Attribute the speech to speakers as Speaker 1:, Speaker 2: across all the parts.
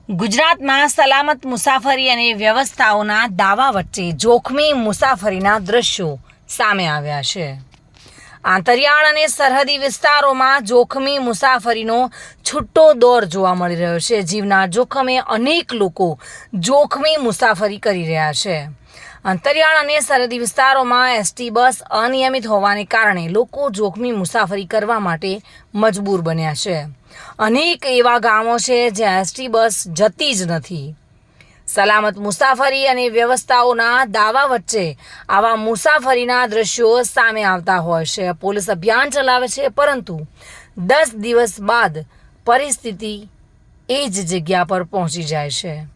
Speaker 1: ગુજરાતમાં સલામત મુસાફરી અને વ્યવસ્થાઓના દાવા વચ્ચે જોખમી મુસાફરીના દ્રશ્યો સામે આવ્યા છે. આંતરિયાળ અને સરહદી વિસ્તારોમાં જોખમી મુસાફરીનો છૂટો દોર જોવા મળી રહ્યો છે. જીવના જોખમે અનેક લોકો જોખમી મુસાફરી કરી રહ્યા છે. અંતરિયાળ અને સરહદી વિસ્તારોમાં એસટી બસ અનિયમિત હોવાને કારણે લોકો જોખમી મુસાફરી કરવા માટે મજબૂર બન્યા છે. અનેક એવા ગામો છે જ્યાં એસટી બસ જતી જ નથી. સલામત મુસાફરી અને વ્યવસ્થાઓના દાવા વચ્ચે આવા મુસાફરીના દ્રશ્યો સામે આવતા હોય છે. પોલીસ અભિયાન ચલાવે છે, પરંતુ 10 દિવસ બાદ પરિસ્થિતિ એ જ જગ્યા પર પહોંચી જાય છે.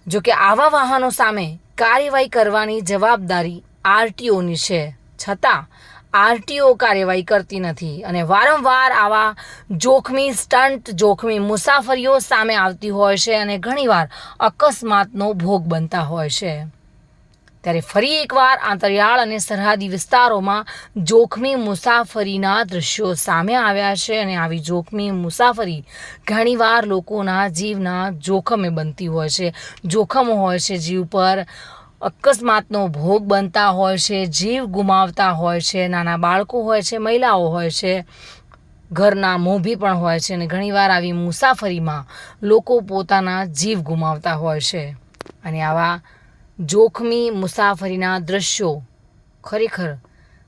Speaker 1: જો કે આવા વાહનો સામે કાર્યવાહી કરવાની જવાબદારી આરટીઓની છે, છતાં આરટીઓ કાર્યવાહી કરતી નથી અને વારંવાર આવા જોખમી સ્ટન્ટ, જોખમી મુસાફરીઓ સામે આવતી હોય છે અને ઘણીવાર અકસ્માતનો ભોગ બનતા હોય છે. ત્યારે ફરી એકવાર આંતરિયાળ અને સરહદી વિસ્તારોમાં જોખમી મુસાફરીના દ્રશ્યો સામે આવ્યા છે અને આવી જોખમી મુસાફરી ઘણીવાર લોકોના જીવના જોખમે બનતી હોય છે. જોખમો હોય છે, જીવ પર અકસ્માતનો ભોગ બનતા હોય છે, જીવ ગુમાવતા હોય છે. નાના બાળકો હોય છે, મહિલાઓ હોય છે, ઘરના મોભી પણ હોય છે અને ઘણીવાર આવી મુસાફરીમાં લોકો પોતાના જીવ ગુમાવતા હોય છે. અને આવા જોખમી મુસાફરીના દ્રશ્યો ખરેખર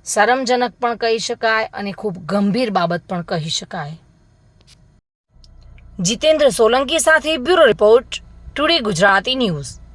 Speaker 1: શરમજનક પણ કહી શકાય અને ખૂબ ગંભીર બાબત પણ કહી શકાય. જીતેન્દ્ર સોલંકી સાથે bureau report, today Gujarati news.